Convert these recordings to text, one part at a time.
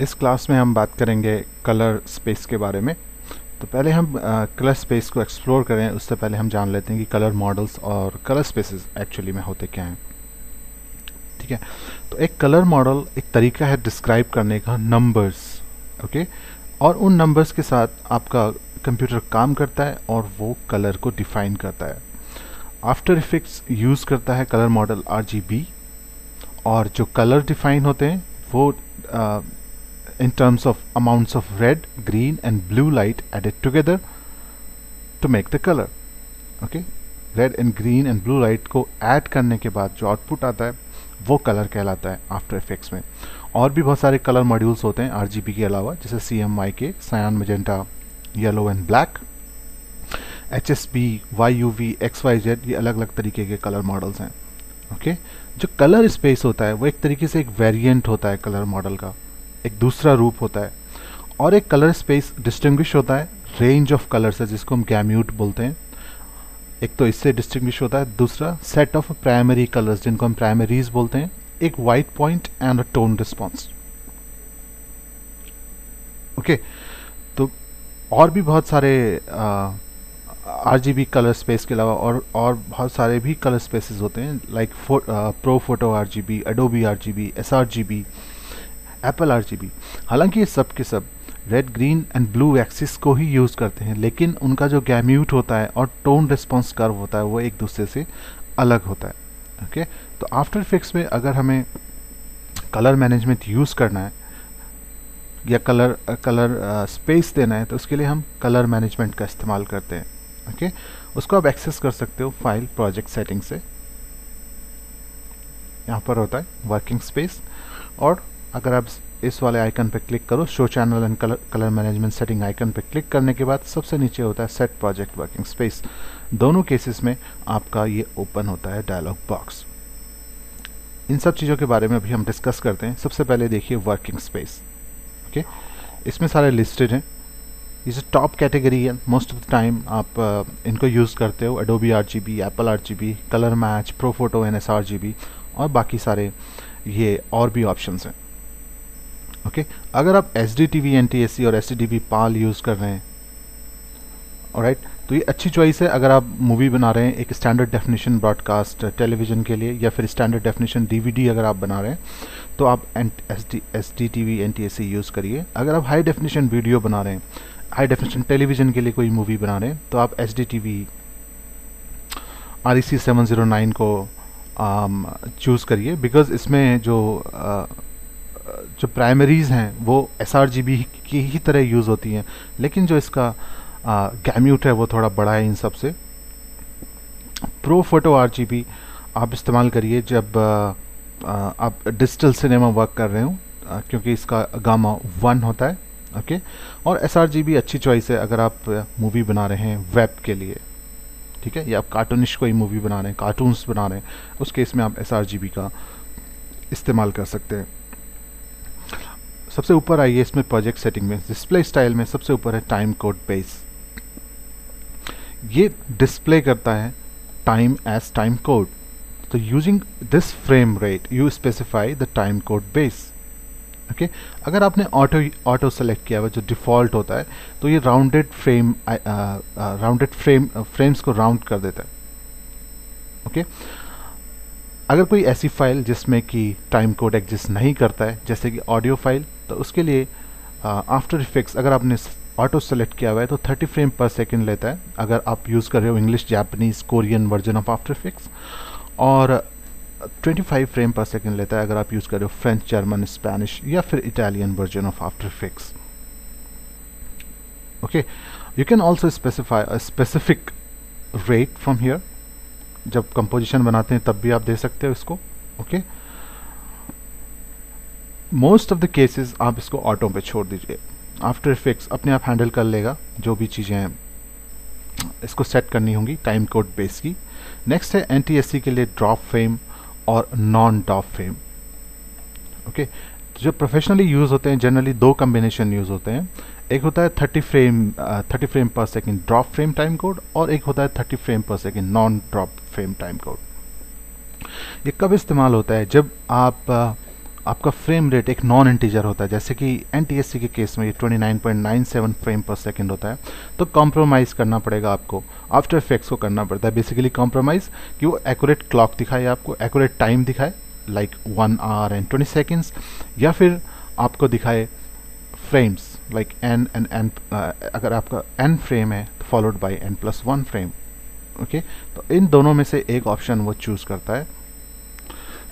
इस क्लास में हम बात करेंगे कलर स्पेस के बारे में। तो पहले हम कलर स्पेस को एक्सप्लोर करें उससे पहले हम जान लेते हैं कि कलर मॉडल्स और कलर स्पेसेस एक्चुअली में होते क्या हैं। ठीक है, तो एक कलर मॉडल एक तरीका है डिस्क्राइब करने का नंबर्स, ओके, और उन नंबर्स के साथ आपका कंप्यूटर काम करता है और वो कलर को डिफाइन करता है। आफ्टर इफेक्ट्स यूज़ करता है कलर मॉडल RGB, और जो कलर डिफाइन होते हैं वो in terms of amounts of red, green and blue light added together to make the color. Okay, red and green and blue light को add करने के बाद जो आउटपुट आता है वो कलर कहलाता है आफ्टर इफेक्ट्स में। और भी बहुत सारे कलर मॉड्यूल्स होते हैं RGB के अलावा, जैसे CMYK, cyan magenta, yellow and black, HSB, YUV, XYZ, ये अलग अलग तरीके के कलर मॉडल्स हैं। ओके, जो कलर स्पेस होता है वो एक तरीके से एक वेरिएंट होता है कलर मॉडल का, एक दूसरा रूप होता है। और एक कलर स्पेस डिस्टिंग्विश होता है रेंज ऑफ कलर्स है जिसको हम गैम्यूट बोलते हैं। एक तो इससे डिस्टिंग्विश होता है, दूसरा सेट ऑफ प्राइमरी कलर्स जिनको हम प्राइमरीज बोलते हैं, एक white point and a tone response. Okay, तो और भी बहुत सारे RGB कलर स्पेस के अलावा और बहुत सारे भी कलर स्पेसेस होते हैं, like pro photo RGB, Adobe RGB, sRGB, Apple RGB। हालांकि ये सब के सब red, green and blue axis को ही यूज़ करते हैं, लेकिन उनका जो गैम्यूट होता है और टोन रिस्पॉन्स कर्व होता है वो एक दूसरे से अलग होता है। ओके, तो आफ्टर इफेक्ट्स में अगर हमें कलर मैनेजमेंट यूज़ करना है या कलर स्पेस देना है तो उसके लिए हम कलर मैनेजमेंट का इस्तेमाल करते हैं। ओके, उसको आप एक्सेस कर सकते हो फाइल प्रोजेक्ट सेटिंग से। यहाँ पर होता है वर्किंग स्पेस, और अगर आप इस वाले आइकन पर क्लिक करो, show channel and colour management setting icon पर क्लिक करने के बाद सबसे नीचे होता है सेट प्रोजेक्ट वर्किंग स्पेस। दोनों केसेस में आपका ये ओपन होता है डायलॉग बॉक्स। इन सब चीज़ों के बारे में अभी हम डिस्कस करते हैं। सबसे पहले देखिए वर्किंग स्पेस। ओके, इसमें सारे लिस्टेड हैं, इसे टॉप कैटेगरी है। मोस्ट ऑफ द टाइम आप इनको यूज़ करते हो, Adobe RGB, Apple RGB, colour match, pro photo and sRGB, और बाकी सारे ये और भी ऑप्शंस हैं। ओके, अगर आप SDTV NTSC और SDTV PAL यूज़ कर रहे हैं, ऑलराइट, तो ये अच्छी चॉइस है अगर आप मूवी बना रहे हैं एक स्टैंडर्ड डेफिनेशन ब्रॉडकास्ट टेलीविज़न के लिए, या फिर स्टैंडर्ड डेफिनेशन DVD अगर आप बना रहे हैं तो आप SDTV NTSC यूज़ करिए। अगर आप हाई डेफिनेशन वीडियो बना रहे हैं, हाई डेफिनेशन टेलीविज़न के लिए कोई मूवी बना रहे हैं, तो आप SDTV REC 709 को चूज़ करिए, बिकॉज इसमें जो प्राइमरीज़ हैं वो sRGB की ही तरह यूज़ होती हैं, लेकिन जो इसका गैम्यूट है वो थोड़ा बड़ा है इन सब से। प्रो फोटो RGB आप इस्तेमाल करिए जब आप डिजिटल सिनेमा वर्क कर रहे हो, क्योंकि इसका गामा 1 होता है। ओके, और sRGB अच्छी चॉइस है अगर आप मूवी बना रहे हैं वेब के लिए, ठीक है, या आप कार्टूनिश कोई मूवी बना रहे हैं, कार्टून्स बना रहे हैं, उस केस में आप sRGB का इस्तेमाल कर सकते हैं। सबसे ऊपर आइए इसमें प्रोजेक्ट सेटिंग में, डिस्प्ले स्टाइल में सबसे ऊपर है टाइम कोड बेस। ये डिस्प्ले करता है टाइम एज टाइम कोड। तो using this frame rate you specify the time code base. Okay, अगर आपने ऑटो सेलेक्ट किया हुआ जो डिफ़ॉल्ट होता है, तो ये राउंडेड फ्रेम्स को राउंड कर देता है। ओके, अगर कोई ऐसी फाइल जिसमें कि टाइम कोड एग्जिस्ट नहीं करता है, जैसे कि ऑडियो फाइल, तो उसके लिए आफ्टर इफेक्ट्स अगर आपने ऑटो सेलेक्ट किया हुआ है तो 30 फ्रेम पर सेकंड लेता है अगर आप यूज़ कर रहे हो English, Japanese, Korean version of after effects, और 25 फ्रेम पर सेकंड लेता है अगर आप यूज़ कर रहे हो फ्रेंच, जर्मन, स्पेनिश या फिर Italian version of after effects. Okay, you can also specify a specific rate from here. जब कंपोजिशन बनाते हैं तब भी आप दे सकते हो इसको। Okay, most of the cases आप इसको ऑटो पे छोड़ दीजिए, आफ्टर इफेक्ट्स अपने आप हैंडल कर लेगा जो भी चीज़ें इसको सेट करनी होंगी टाइम कोड बेस की। नेक्स्ट है NTSC के लिए ड्रॉप फ्रेम और नॉन ड्रॉप फ्रेम। ओके, तो जो प्रोफेशनली यूज़ होते हैं जनरली दो कम्बिनेशन यूज़ होते हैं, एक होता है 30 फ्रेम पर second drop frame time code, और एक होता है 30 फ्रेम पर second non drop frame time code. ये कब इस्तेमाल होता है? जब आप आपका फ्रेम रेट एक नॉन इंटीजर होता है, जैसे कि NTSC के केस में ये 29.97 फ्रेम पर सेकंड होता है, तो कॉम्प्रोमाइज़ करना पड़ेगा आपको, आफ्टर इफेक्ट्स को करना पड़ता है बेसिकली कॉम्प्रोमाइज़, कि वो एक्यूरेट क्लॉक दिखाए, आपको एक्यूरेट टाइम दिखाए लाइक 1 आवर एंड 20 सेकेंड्स, या फिर आपको दिखाए फ्रेम्स लाइक n, अगर आपका n फ्रेम है तो followed by n+1 frame. Okay, तो इन दोनों में से एक ऑप्शन वो चूज़ करता है।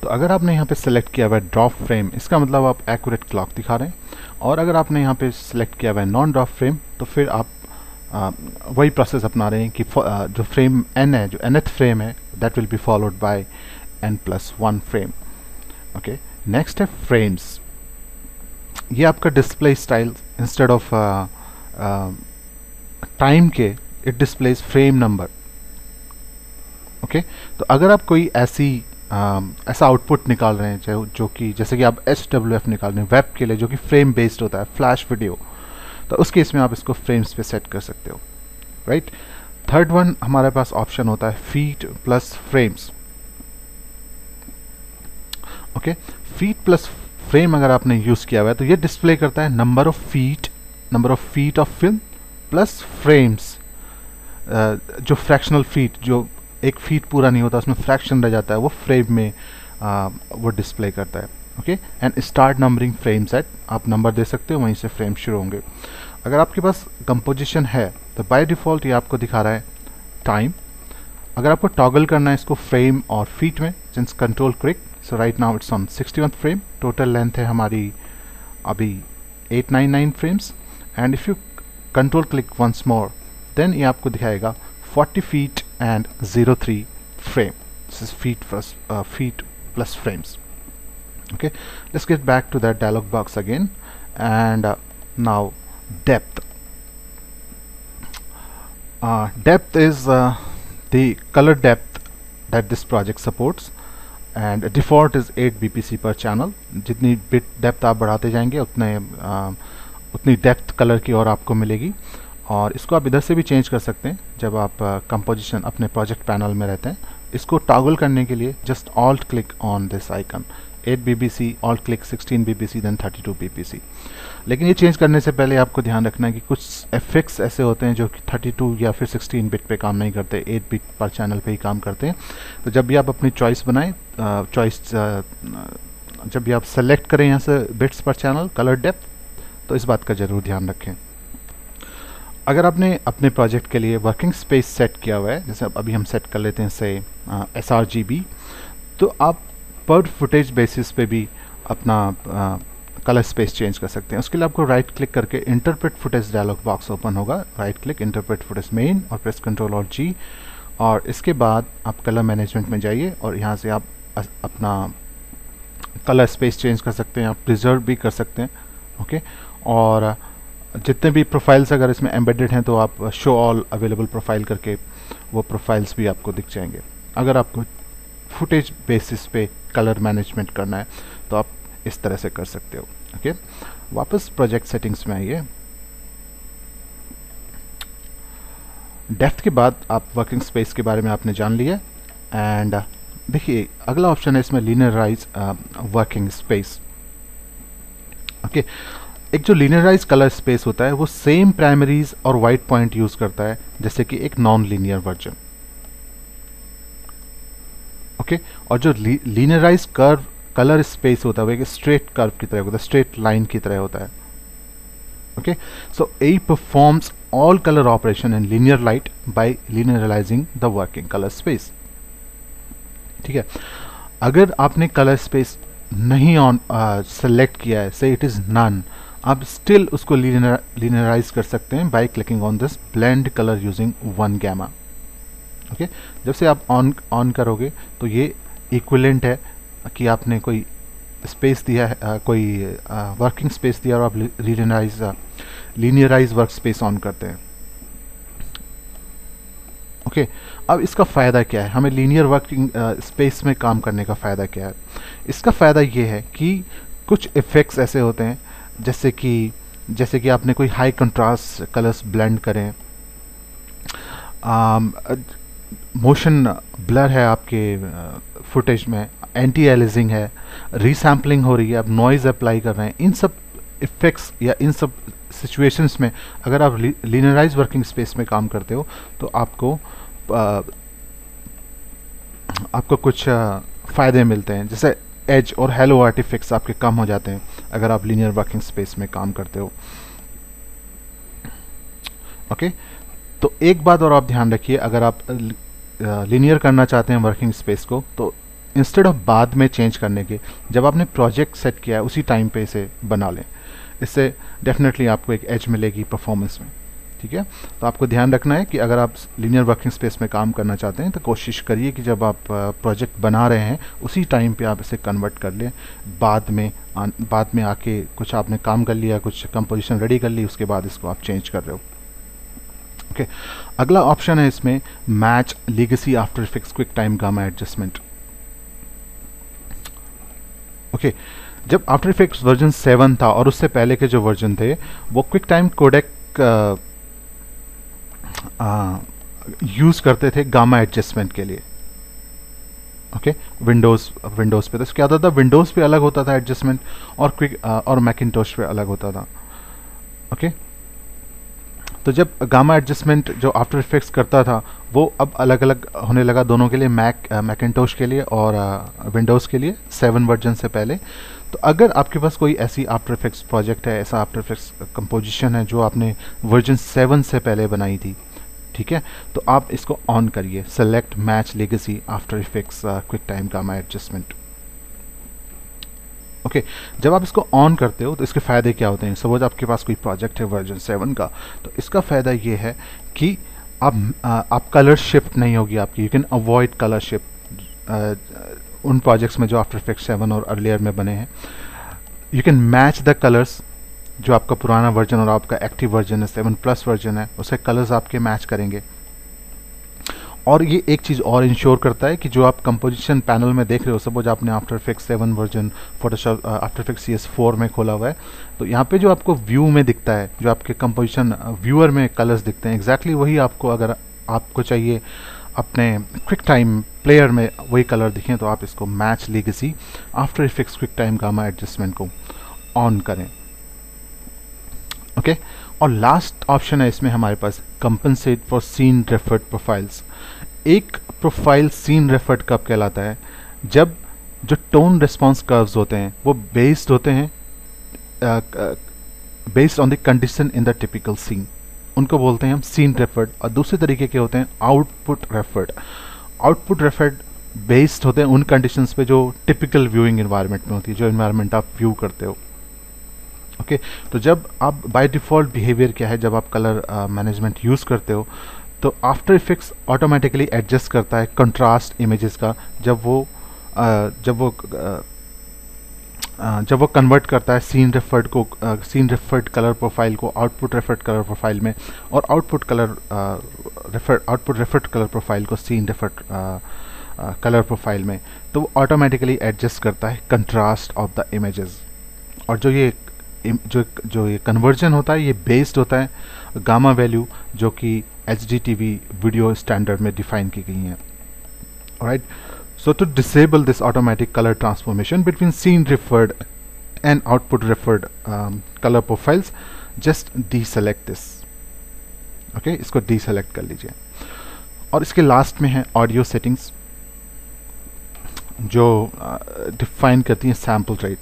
तो अगर आपने यहाँ पे सेलेक्ट किया हुआ है ड्रॉप फ्रेम, इसका मतलब आप एक्यूरेट क्लॉक दिखा रहे हैं, और अगर आपने यहाँ पे सेलेक्ट किया हुआ है नॉन ड्रॉप फ्रेम, तो फिर आप वही प्रोसेस अपना रहे हैं कि जो फ्रेम n है, जो nth फ्रेम है, that will be followed by n+1 frame. Okay, next है फ्रेम्स। ये आपका display style instead of time के it displays frame number. Okay, तो अगर आप कोई ऐसा आउटपुट निकाल रहे हैं जो कि जैसे कि आप HWF निकाल रहे हैं वेब के लिए, जो कि फ्रेम बेस्ड होता है, फ्लैश वीडियो, तो उस केस में आप इसको फ्रेम्स पे सेट कर सकते हो, राइट। थर्ड वन हमारे पास ऑप्शन होता है feet plus frames. Okay, feet plus frame अगर आपने यूज़ किया हुआ है तो ये डिस्प्ले करता है number of feet of film plus frames, जो फ्रैक्शनल फीट, जो एक फीट पूरा नहीं होता उसमें फ्रैक्शन रह जाता है, वो फ्रेम में वो डिस्प्ले करता है। Okay, and start numbering frame set, आप नंबर दे सकते हो, वहीं से फ्रेम शुरू होंगे। अगर आपके पास कंपोजिशन है तो बाय डिफ़ॉल्ट ये आपको दिखा रहा है टाइम। अगर आपको टॉगल करना है इसको फ्रेम और फीट में, since control click, so right now it's on 61th frame, total length है हमारी अभी 899 frames, and if you control click once more then ये आपको दिखाएगा 40 feet and 03 frame. This is feet plus frames. Okay, let's get back to that dialog box again, and now depth. Depth is the color depth that this project supports, and default is 8 bpc per channel. जितनी bit depth आप बढ़ाते जाएंगे उतनी depth color की और आपको मिलेगी, और इसको आप इधर से भी चेंज कर सकते हैं जब आप कंपोजिशन अपने प्रोजेक्ट पैनल में रहते हैं। इसको टॉगल करने के लिए just alt click on this icon, 8 bpc, alt click 16 bpc, then 32 bpc। लेकिन ये चेंज करने से पहले आपको ध्यान रखना है कि कुछ इफेक्ट्स ऐसे होते हैं जो कि 32 या फिर 16 बिट पे काम नहीं करते, 8 बिट पर चैनल पे ही काम करते हैं। तो जब भी आप अपनी चॉइस बनाएं, जब भी आप सेलेक्ट करें यहाँ से बिट्स पर चैनल, कलर डेप्थ, तो इस बात का ज़रूर ध्यान रखें। अगर आपने अपने प्रोजेक्ट के लिए वर्किंग स्पेस सेट किया हुआ है, जैसे अभी हम सेट कर लेते हैं से sRGB, तो आप पर फुटेज बेसिस पे भी अपना कलर स्पेस चेंज कर सकते हैं। उसके लिए आपको राइट क्लिक करके interpret footage dialog box open होगा, right click interpret footage main और प्रेस कंट्रोल और G, और इसके बाद आप कलर मैनेजमेंट में जाइए और यहाँ से आप अपना कलर स्पेस चेंज कर सकते हैं, आप प्रिजर्व भी कर सकते हैं। ओके, और जितने भी प्रोफाइल्स अगर इसमें एम्बेडेड हैं तो आप शो ऑल अवेलेबल प्रोफाइल करके वो प्रोफाइल्स भी आपको दिख जाएंगे। अगर आपको फुटेज बेसिस पे कलर मैनेजमेंट करना है तो आप इस तरह से कर सकते हो। ओके, वापस प्रोजेक्ट सेटिंग्स में आइए। डेप्थ के बाद आप वर्किंग स्पेस के बारे में आपने जान लिया, एंड देखिए अगला ऑप्शन है इसमें लीनियराइज वर्किंग स्पेस। ओके, एक जो लीनियराइज कलर स्पेस होता है वो सेम प्राइमरीज और वाइट पॉइंट यूज करता है जैसे कि एक नॉन लीनियर वर्जन। ओके, और जो लीनियराइज कर्व कलर स्पेस होता है वो एक स्ट्रेट कर्व की तरह होता है, स्ट्रेट लाइन की तरह होता है। Okay, so a performs all colour operation in linear light by linearizing the working colour space. ठीक है, अगर आपने कलर स्पेस नहीं ऑन सेलेक्ट किया है, से इट इज नन, आप स्टिल उसको लीनियराइज कर सकते हैं by clicking on this blend colour using 1 gamma। Okay, जब से आप ऑन करोगे तो ये इक्विवेलेंट है कि आपने कोई स्पेस दिया है, कोई वर्किंग स्पेस दिया और आप लीनियराइज वर्क स्पेस ऑन करते हैं। ओके, अब इसका फ़ायदा क्या है, हमें लीनियर वर्किंग स्पेस में काम करने का फ़ायदा क्या है? इसका फ़ायदा ये है कि कुछ इफ़ेक्ट्स ऐसे होते हैं जैसे कि आपने कोई हाई कंट्रास्ट कलर्स ब्लेंड करें, मोशन ब्लर है आपके फुटेज में, एंटी एलिजिंग है, रीसैम्पलिंग हो रही है, आप नॉइज़ अप्लाई कर रहे हैं, इन सब इफ़ेक्ट्स या इन सब सिचुएशंस में अगर आप लीनियराइज वर्किंग स्पेस में काम करते हो तो आपको कुछ फ़ायदे मिलते हैं, जैसे एज और हेलो आर्टिफिक्स आपके कम हो जाते हैं अगर आप लीनियर वर्किंग स्पेस में काम करते हो। ओके, तो एक बात और आप ध्यान रखिए, अगर आप लीनियर करना चाहते हैं वर्किंग स्पेस को, तो इंस्टेड ऑफ बाद में चेंज करने के, जब आपने प्रोजेक्ट सेट किया है उसी टाइम पे इसे बना लें। इससे डेफिनेटली आपको एक एज मिलेगी परफॉर्मेंस में। ठीक है, तो आपको ध्यान रखना है कि अगर आप लीनियर वर्किंग स्पेस में काम करना चाहते हैं तो कोशिश करिए कि जब आप प्रोजेक्ट बना रहे हैं उसी टाइम पे आप इसे कन्वर्ट कर लें। बाद में आके कुछ आपने काम कर लिया, कुछ कंपोजिशन रेडी कर ली, उसके बाद इसको आप चेंज कर रहे हो। ओके, अगला ऑप्शन है इसमें match legacy After Effects QuickTime gamma adjustment. Okay, जब आफ्टर इफेक्ट्स वर्जन 7 था और उससे पहले के जो वर्जन थे वो क्विक टाइम कोडेक यूज करते थे गामा एडजस्टमेंट के लिए। ओके, विंडोज़ पे तो क्या होता था, विंडोज़ पे अलग होता था एडजस्टमेंट और मैकिंटोश पे अलग होता था। ओके, तो जब गामा एडजस्टमेंट जो आफ्टर इफेक्ट्स करता था वो अब अलग अलग होने लगा दोनों के लिए, मैकिंटोश के लिए और विंडोज़ के लिए 7 वर्जन से पहले। तो अगर आपके पास कोई ऐसी आफ्टर इफेक्ट्स प्रोजेक्ट है, ऐसा आफ्टर इफेक्ट्स कंपोजिशन है जो आपने वर्जन 7 से पहले बनाई थी, ठीक है, तो आप इसको ऑन करिए, select match legacy after Effects QuickTime gamma adjustment. Okay, जब आप इसको ऑन करते हो तो इसके फ़ायदे क्या होते हैं। सपोज आपके पास कोई प्रोजेक्ट है वर्जन 7 का, तो इसका फ़ायदा ये है कि आप कलर शिफ्ट नहीं होगी आपकी, you can avoid colour shift उन प्रोजेक्ट्स में जो आफ्टर इफेक्ट्स 7 और अर्लियर में बने हैं। You can match the colours, जो आपका पुराना वर्जन और आपका एक्टिव वर्जन है 7+ वर्जन है, उसके कलर्स आपके मैच करेंगे। और ये एक चीज़ और इंश्योर करता है कि जो आप कंपोजिशन पैनल में देख रहे हो, सपोज आपने after effects 7 version Photoshop after effects CS4 में खोला हुआ है, तो यहाँ पे जो आपको व्यू में दिखता है, जो आपके कंपोजिशन व्यूअर में कलर्स दिखते हैं, एग्जैक्टली वही आपको, अगर आपको चाहिए अपने क्विक टाइम प्लेयर में वही कलर दिखें, तो आप इसको match legacy After Effects QuickTime gamma adjustment को ऑन करें। ओके, और लास्ट ऑप्शन है इसमें हमारे पास compensate for scene referred profiles. एक प्रोफाइल सीन रेफर्ड कब कहलाता है, जब जो टोन रिस्पॉन्स कर्व्स होते हैं वो बेस्ड होते हैं based on the condition in the typical scene, उनको बोलते हैं हम सीन रेफर्ड। और दूसरे तरीके के होते हैं output referred. Output referred based होते हैं उन कंडीशंस पे जो टिपिकल व्यूइंग इन्वायरमेंट में होती है, जो इन्वायरमेंट आप व्यू करते हो। ओके, तो जब आप बाय डिफ़ॉल्ट बिहेवियर क्या है, जब आप कलर मैनेजमेंट यूज़ करते हो तो आफ्टर इफेक्ट्स ऑटोमेटिकली एडजस्ट करता है कंट्रास्ट इमेजेस का, जब वो कन्वर्ट करता है सीन रेफर्ड कलर प्रोफाइल को आउटपुट रेफर्ड कलर प्रोफाइल में, और आउटपुट रेफर्ड कलर प्रोफाइल को सीन रेफर्ड कलर प्रोफाइल में, तो वो ऑटोमेटिकली एडजस्ट करता है कंट्रास्ट ऑफ द इमेजेस। और जो ये कन्वर्जन होता है ये बेस्ड होता है गामा वैल्यू जो कि HDTV वीडियो स्टैंडर्ड में डिफाइन की गई हैं। Right, so to disable this automatic color transformation between scene referred and output referred color profiles, just deselect this. Okay, इसको deselect कर लीजिए। और इसके लास्ट में है ऑडियो सेटिंग्स, जो डिफाइन करती हैं sample rate.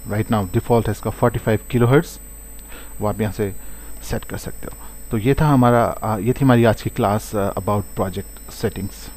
Right now default है इसका 45 kHz, वो आप यहाँ से सेट कर सकते हो। तो ये थी हमारी आज की क्लास अबाउट प्रोजेक्ट सेटिंग्स।